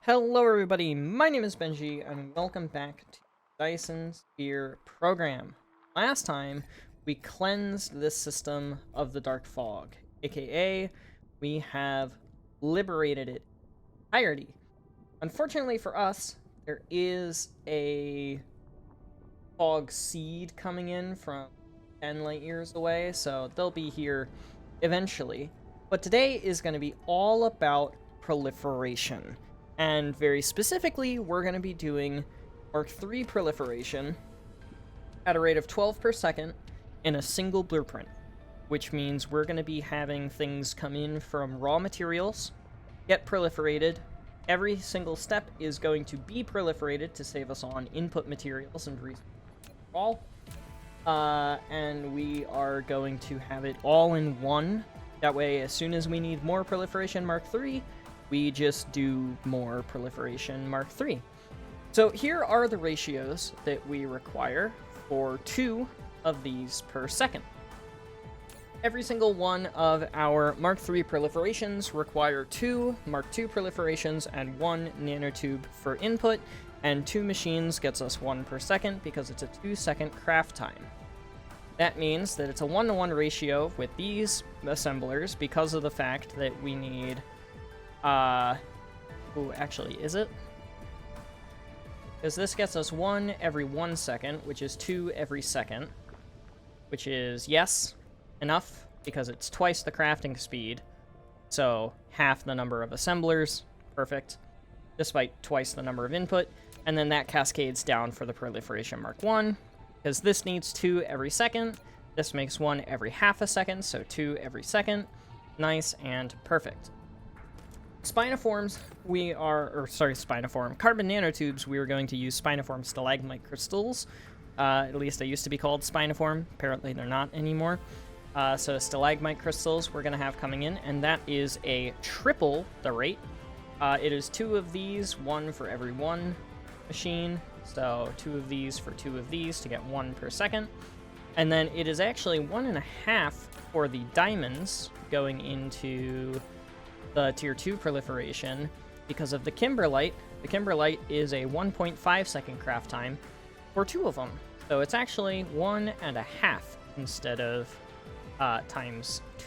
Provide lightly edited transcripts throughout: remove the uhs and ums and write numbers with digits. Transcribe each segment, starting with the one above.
Hello everybody, my name is Benji, and welcome back to Dyson Sphere program. Last time, we cleansed this system of the Dark Fog, aka we have liberated it entirety. Unfortunately for us, there is a fog seed coming in from 10 light years away, so they'll be here eventually. But today is going to be all about proliferation. And very specifically, we're going to be doing Mark III proliferation at a rate of 12 per second in a single blueprint, which means we're going to be having things come in from raw materials, get proliferated. Every single step is going to be proliferated to save us on input materials and resources all. And we are going to have it all in one. That way, as soon as we need more proliferation Mark III, we just do more proliferation Mark III. So here are the ratios that we require for 2 of these per second. Every single one of our Mark III proliferations require 2 Mark II proliferations and 1 nanotube for input, and 2 machines gets us 1 per second because it's a 2-second craft time. That means that it's a 1-to-1 ratio with these assemblers because of the fact that we need actually, is it? Because this gets us 1 every 1 second, which is 2 every second, which is, yes, enough, because it's twice the crafting speed, so half the number of assemblers, perfect, despite twice the number of input, and then that cascades down for the proliferation Mark I, because this needs 2 every second, this makes 1 every half a second, so 2 every second, nice and perfect. Spinoforms, carbon nanotubes, we were going to use spinoform stalagmite crystals. At least they used to be called spinoform. Apparently they're not anymore. So stalagmite crystals we're going to have coming in, and that is a triple the rate. It is 2 of these, 1 for every 1 machine. So 2 of these for 2 of these to get 1 per second. And then it is actually 1.5 for the diamonds going into the tier 2 proliferation because of the kimberlite. The kimberlite is a 1.5 second craft time for 2 of them. So it's actually 1.5 instead of times 2,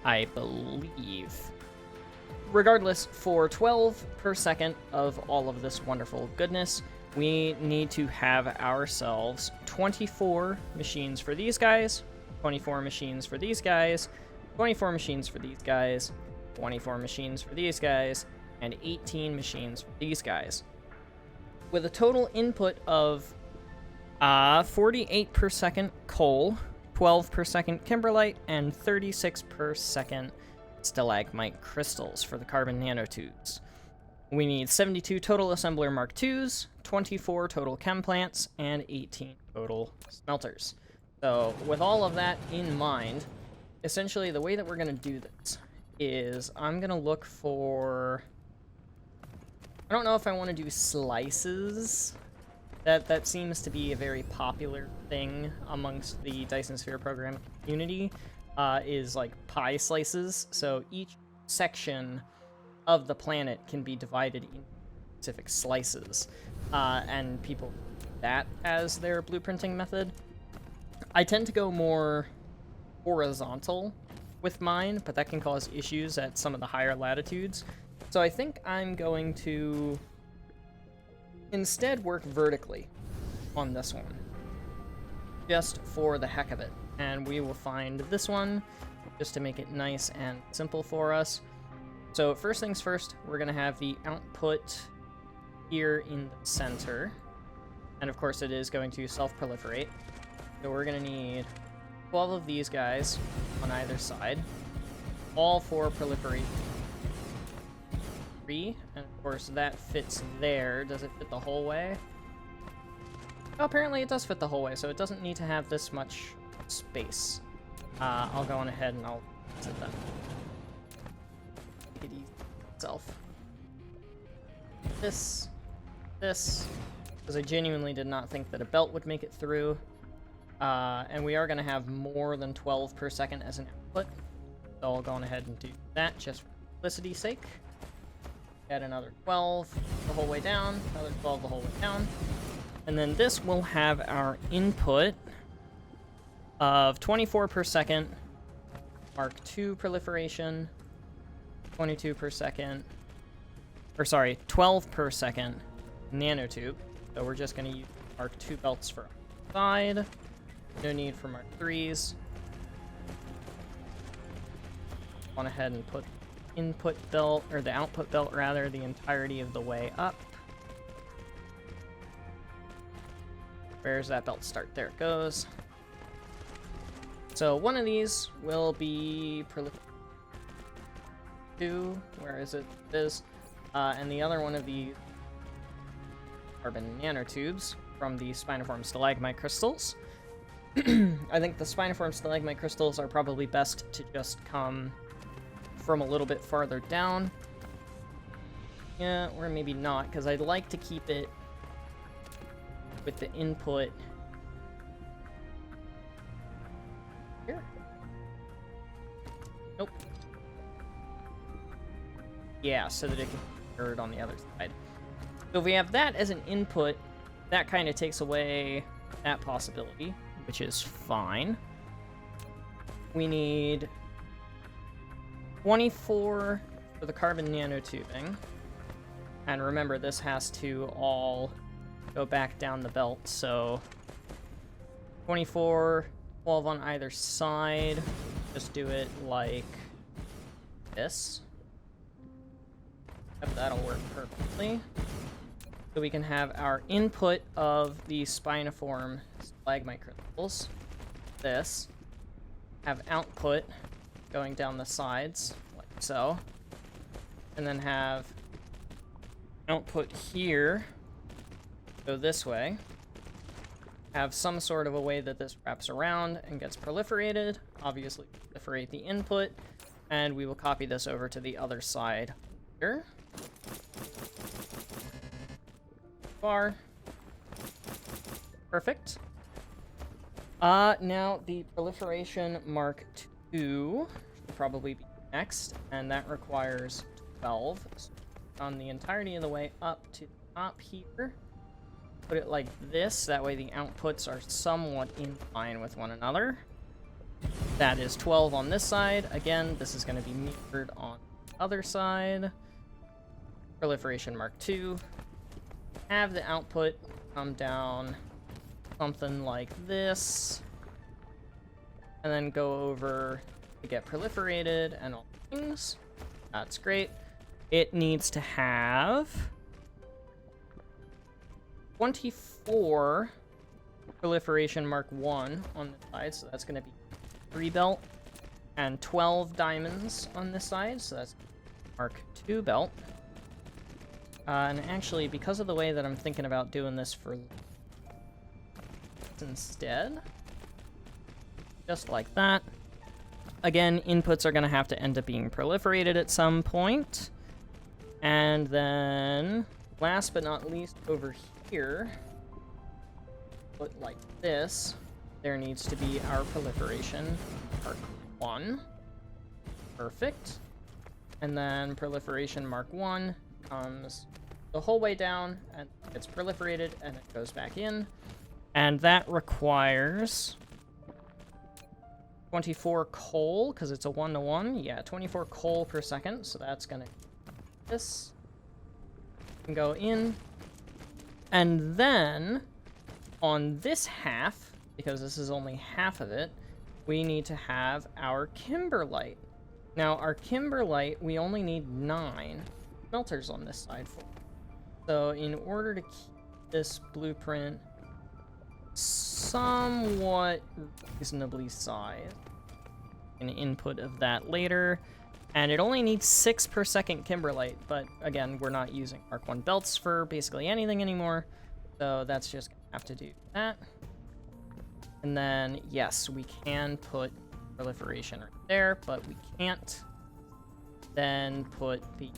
I believe. Regardless, for 12 per second of all of this wonderful goodness, we need to have ourselves 24 machines for these guys, 24 machines for these guys, 24 machines for these guys, 24 machines for these guys, and 18 machines for these guys. With a total input of 48 per second coal, 12 per second kimberlite, and 36 per second stalagmite crystals for the carbon nanotubes. We need 72 total assembler Mark IIs, 24 total chem plants, and 18 total smelters. So with all of that in mind, essentially, the way that we're going to do this is I'm going to look for... I don't know if I want to do slices. That seems to be a very popular thing amongst the Dyson Sphere program community, is like pie slices. So each section of the planet can be divided into specific slices, and people use that as their blueprinting method. I tend to go more horizontal with mine, but that can cause issues at some of the higher latitudes. So I think I'm going to instead work vertically on this one, just for the heck of it. And we will find this one just to make it nice and simple for us. So first things first, we're going to have the output here in the center. And of course it is going to self-proliferate. So we're going to need 12 of these guys on either side, all for proliferate 3, and of course that fits there. Does it fit the whole way? Oh, apparently it does fit the whole way, so it doesn't need to have this much space. I'll go on ahead and I'll set that. It itself. This, because I genuinely did not think that a belt would make it through. And we are going to have more than 12 per second as an output. So I'll go on ahead and do that just for simplicity's sake. Add another 12 the whole way down, another 12 the whole way down. And then this will have our input of 24 per second, Mark II proliferation, 22 per second, or sorry, 12 per second nanotube. So we're just going to use Mark II belts for side. No need for Mark IIIs. Gone ahead and put input belt, or the output belt rather, the entirety of the way up. Where's that belt start? There it goes. So one of these will be Proliferation 2. Where is it? It is. And the other one of the carbon nanotubes from the spiniform stalagmite crystals. I think the spiniform stalagmite crystals are probably best to just come from a little bit farther down. Yeah, or maybe not, because I'd like to keep it with the input here. Nope. Yeah, so that it can be heard on the other side. So if we have that as an input, that kind of takes away that possibility, which is fine. We need 24 for the carbon nanotubing. And remember, this has to all go back down the belt, so 24, 12 on either side. Just do it like this. Yep, that'll work perfectly. So we can have our input of the spiniform stalagmite crystals, this, have output going down the sides, like so, and then have output here go this way, have some sort of a way that this wraps around and gets proliferated, obviously proliferate the input, and we will copy this over to the other side here. Far. Perfect. Now the proliferation Mark II should probably be next, and that requires 12. So on the entirety of the way up to the top here, put it like this, that way the outputs are somewhat in line with one another. That is 12 on this side. Again, this is going to be mirrored on the other side. Proliferation Mark II. Have the output come down something like this, and then go over to get proliferated and all things. That's great. It needs to have 24 proliferation Mark I on the side, so that's going to be 3 belt, and 12 diamonds on this side, so that's Mark II belt. And actually, because of the way that I'm thinking about doing this for instead, just like that. Again, inputs are going to have to end up being proliferated at some point. And then, last but not least, over here, put like this, there needs to be our proliferation Mark I. Perfect. And then proliferation Mark I comes the whole way down, and it's proliferated, and it goes back in. And that requires 24 coal, because it's a 1-to-1. Yeah, 24 coal per second, so that's going to this can go in. And then, on this half, because this is only half of it, we need to have our kimberlite. Now, our kimberlite, we only need 9 smelters on this side for. So, in order to keep this blueprint somewhat reasonably sized, an input of that later, and it only needs 6 per second kimberlite, but again, we're not using Mark I belts for basically anything anymore, so that's just gonna have to do that. And then, yes, we can put proliferation right there, but we can't then put the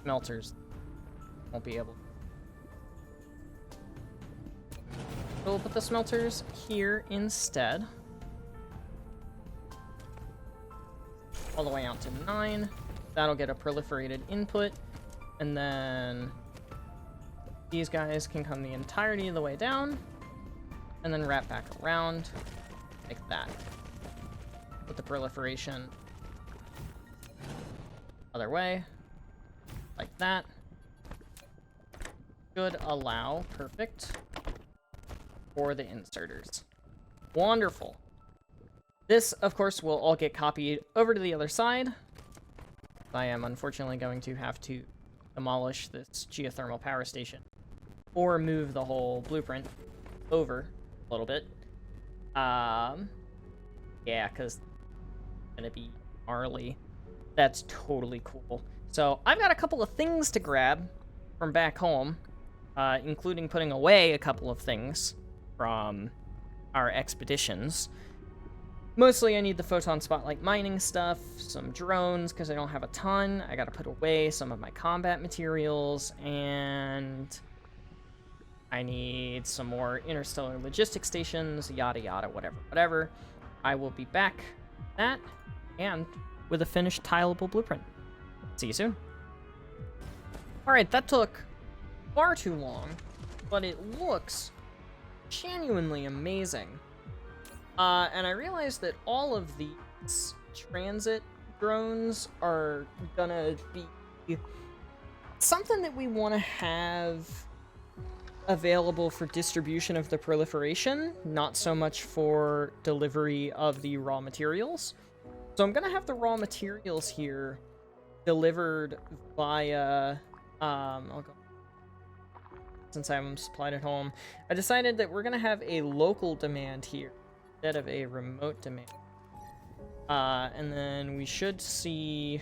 smelters. Won't be able. So we'll put the smelters here instead. All the way out to 9. That'll get a proliferated input, and then these guys can come the entirety of the way down, and then wrap back around like that. With the proliferation other way, like that. Should allow, perfect, for the inserters. Wonderful. This, of course, will all get copied over to the other side. I am unfortunately going to have to demolish this geothermal power station or move the whole blueprint over a little bit. Yeah, because it's gonna be gnarly. That's totally cool. So I've got a couple of things to grab from back home, including putting away a couple of things from our expeditions. Mostly I need the photon spotlight mining stuff, some drones, because I don't have a ton. I gotta put away some of my combat materials, and I need some more interstellar logistics stations, yada yada, whatever. I will be back with that, and with a finished tileable blueprint. See you soon. Alright, that took far too long, but it looks genuinely amazing. And I realized that all of these transit drones are gonna be something that we want to have available for distribution of the proliferation, not so much for delivery of the raw materials. So I'm gonna have the raw materials here delivered via, I'll go, since I'm supplied at home. I decided that we're gonna have a local demand here instead of a remote demand. And then we should see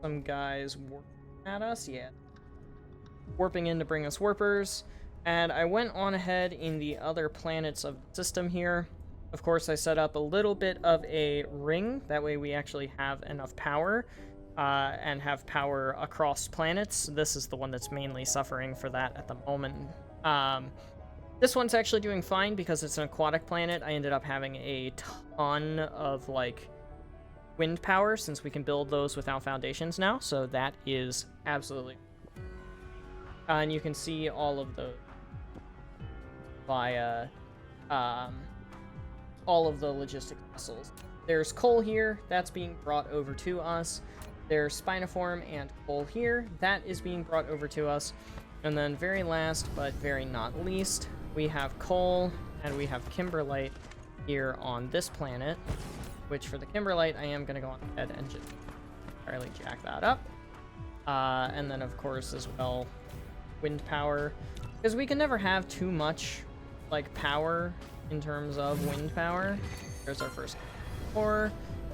some guys warping at us. Yeah. Warping in to bring us warpers. And I went on ahead in the other planets of the system here. Of course, I set up a little bit of a ring. That way we actually have enough power and have power across planets. This is the one that's mainly suffering for that at the moment. This one's actually doing fine because it's an aquatic planet. I ended up having a ton of, like, wind power since we can build those without foundations now. So that is absolutely... and you can see all of those via all of the logistic vessels. There's coal here. That's being brought over to us. There's spinoform and coal here. That is being brought over to us. And then very last, but very not least, we have coal and we have kimberlite here on this planet, which for the kimberlite, I am going to go on ahead and just entirely jack that up. And then, of course, as well, wind power, because we can never have too much, like, power in terms of wind power. There's our first core.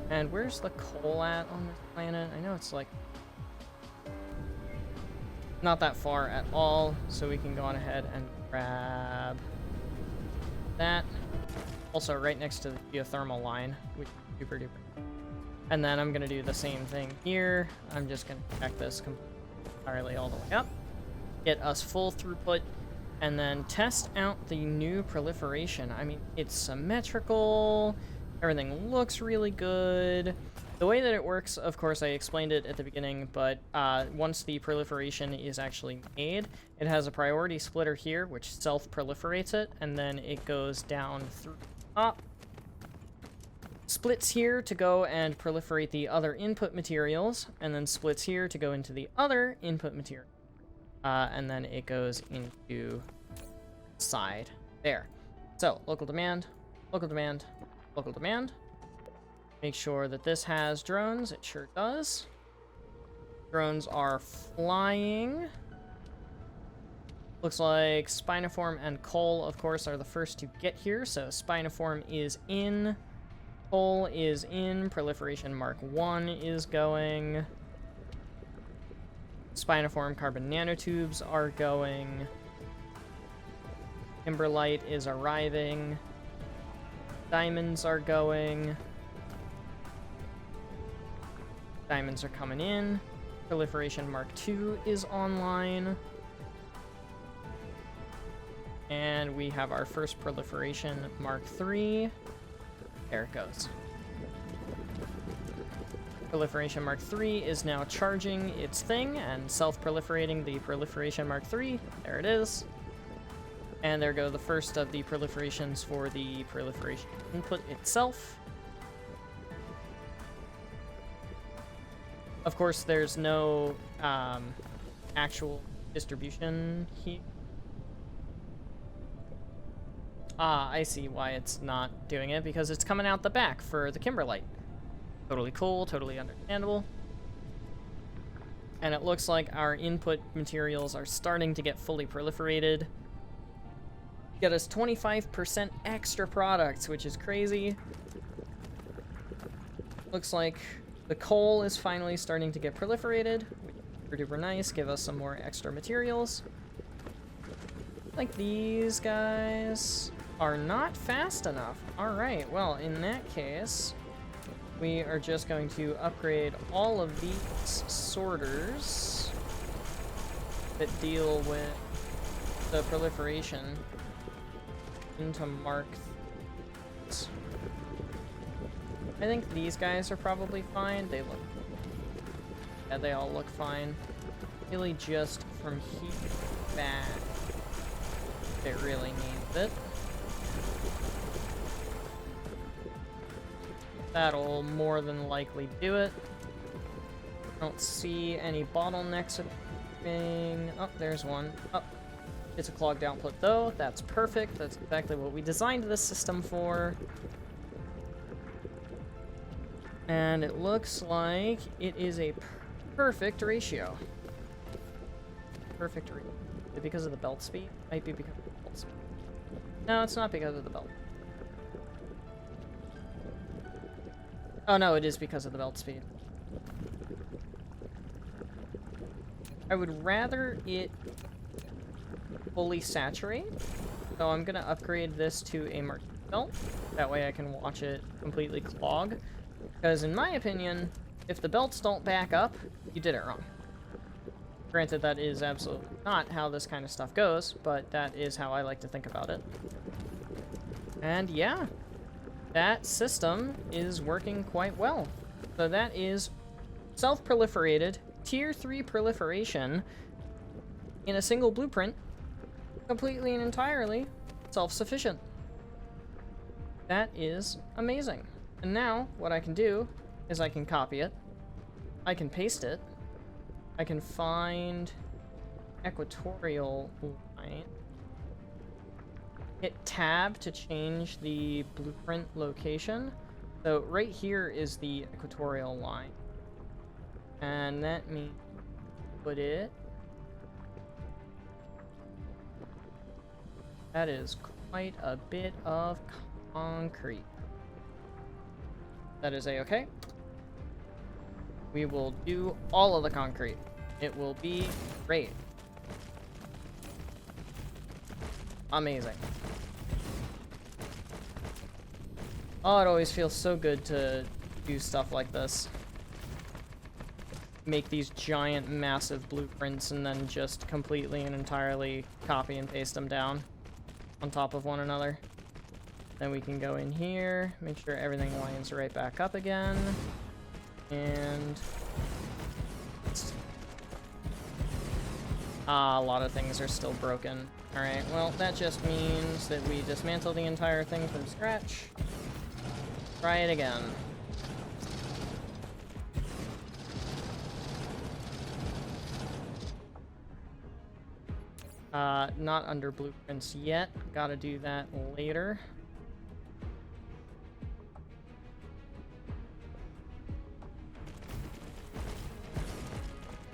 And where's the coal at on this planet? I know it's, like, not that far at all, so we can go on ahead and grab that. Also right next to the geothermal line, which is super duper. And then I'm gonna do the same thing here. I'm just gonna check this entirely all the way up, get us full throughput, and then test out the new proliferation. I mean, it's symmetrical, everything looks really good. The way that it works, of course, I explained it at the beginning, but once the proliferation is actually made, it has a priority splitter here, which self-proliferates it, and then it goes down through the top, splits here to go and proliferate the other input materials, and then splits here to go into the other input material. And then it goes into side there. So, local demand, local demand, local demand. Make sure that this has drones. It sure does. Drones are flying. Looks like spinoform and coal, of course, are the first to get here. So spinoform is in. Coal is in. Proliferation Mark 1 is going. Spinoform carbon nanotubes are going. Kimberlite is arriving. Diamonds are going. Diamonds are coming in. Proliferation Mark 2 is online. And we have our first Proliferation Mark 3. There it goes. Proliferation Mark III is now charging its thing and self-proliferating the Proliferation Mark III. There it is. And there go the first of the proliferations for the proliferation input itself. Of course, there's no actual distribution here. Ah, I see why it's not doing it, because it's coming out the back for the Kimberlite. Totally cool, totally understandable. And it looks like our input materials are starting to get fully proliferated. Get us 25% extra products, which is crazy. Looks like the coal is finally starting to get proliferated, which is super duper nice. Give us some more extra materials. Like these guys are not fast enough. Alright, well, in that case, we are just going to upgrade all of these sorters that deal with the proliferation into Mark. I think these guys are probably fine. They look... Yeah, they all look fine. Really just from here back, it really needs it. That'll more than likely do it. Don't see any bottlenecks or anything. Oh, there's one. Oh, it's a clogged output though. That's perfect. That's exactly what we designed this system for. And it looks like it is a perfect ratio. Perfect ratio. Is it because of the belt speed? Might be because of the belt speed. No, it's not because of the belt. Oh no, it is because of the belt speed. I would rather it fully saturate, so I'm gonna upgrade this to a marquee belt. That way I can watch it completely clog. Because in my opinion, if the belts don't back up, you did it wrong. Granted, that is absolutely not how this kind of stuff goes, but that is how I like to think about it. And yeah, that system is working quite well. So that is self-proliferated, tier 3 proliferation in a single blueprint, completely and entirely self-sufficient. That is amazing. And now, what I can do is I can copy it, I can paste it, I can find equatorial line, hit tab to change the blueprint location. So right here is the equatorial line. And that means put it... That is quite a bit of concrete. That is a-okay. We will do all of the concrete. It will be great. Amazing. Oh, it always feels so good to do stuff like this. Make these giant, massive blueprints and then just completely and entirely copy and paste them down on top of one another. Then we can go in here, make sure everything lines right back up again. And... a lot of things are still broken. Alright, well, that just means that we dismantle the entire thing from scratch. Try it again. Not under blueprints yet. Gotta do that later.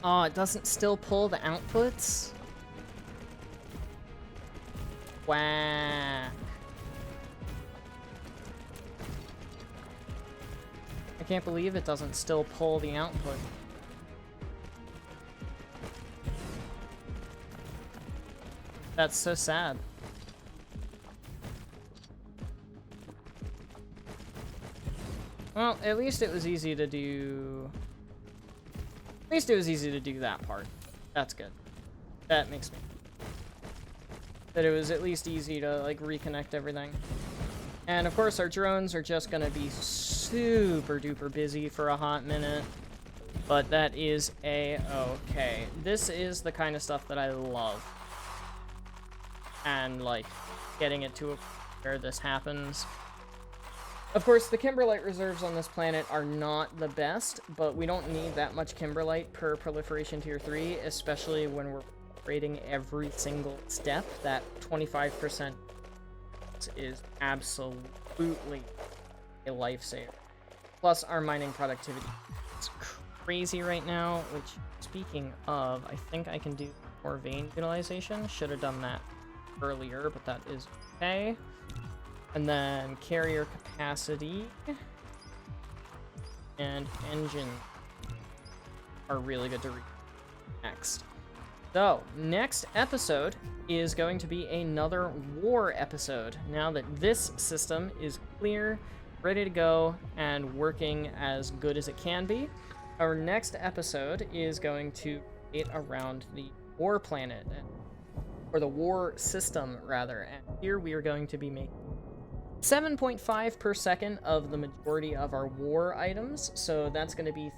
Oh, it doesn't still pull the outputs? Whack. I can't believe it doesn't still pull the output. That's so sad. Well, at least it was easy to do... At least it was easy to do that part. That's good. That makes me... That it was at least easy to, like, reconnect everything. And, of course, our drones are just gonna be super duper busy for a hot minute, but that is a-okay. This is the kind of stuff that I love. And, like, getting it to where this happens. Of course, the kimberlite reserves on this planet are not the best, but we don't need that much kimberlite per proliferation tier 3, especially when we're rating every single step. That 25% is absolutely a lifesaver. Plus, our mining productivity is crazy right now, which, speaking of, I think I can do more vein utilization. Should have done that earlier, but that is okay. And then carrier capacity and engine are really good to read next. So, next episode is going to be another war episode. Now that this system is clear, ready to go, and working as good as it can be, our next episode is going to be around the war planet, or the war system, rather. And here we are going to be making 7.5 per second of the majority of our war items, so that's going to be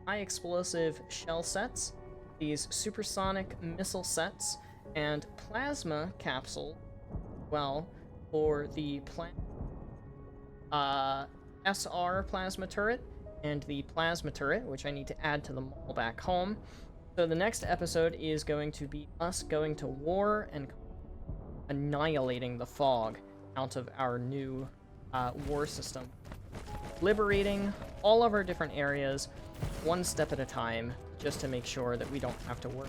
high explosive shell sets, these supersonic missile sets, and plasma capsule, well, for the SR plasma turret and the plasma turret, which I need to add to the model back home. So the next episode is going to be us going to war and annihilating the fog out of our new war system, liberating all of our different areas one step at a time, just to make sure that we don't have to worry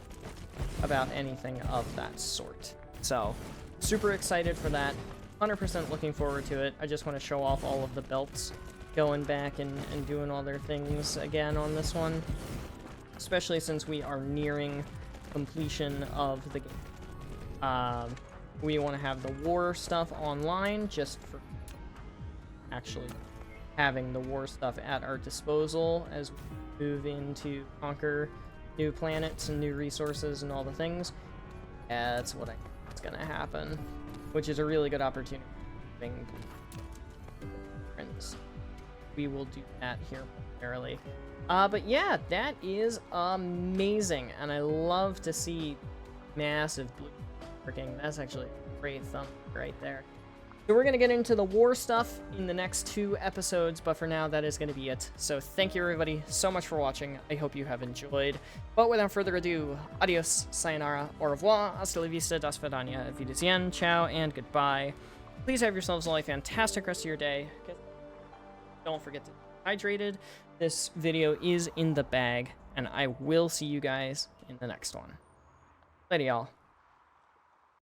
about anything of that sort. So, super excited for that, 100% looking forward to it. I just want to show off all of the belts going back and doing all their things again on this one, especially since we are nearing completion of the game. We want to have the war stuff online, just for actually having the war stuff at our disposal as we move into conquer new planets and new resources and all the things. Yeah, that's what I think is going to happen, which is a really good opportunity. We will do that here momentarily. But yeah, that is amazing, and I love to see massive blue working. That's actually a great thumb right there. So we're going to get into the war stuff in the next 2 episodes, but for now, that is going to be it. So thank you, everybody, so much for watching. I hope you have enjoyed. But without further ado, adios, sayonara, au revoir, hasta la vista, das vidania, auf Wiedersehen, ciao, and goodbye. Please have yourselves a fantastic rest of your day. Don't forget to be hydrated. This video is in the bag, and I will see you guys in the next one. Later, y'all.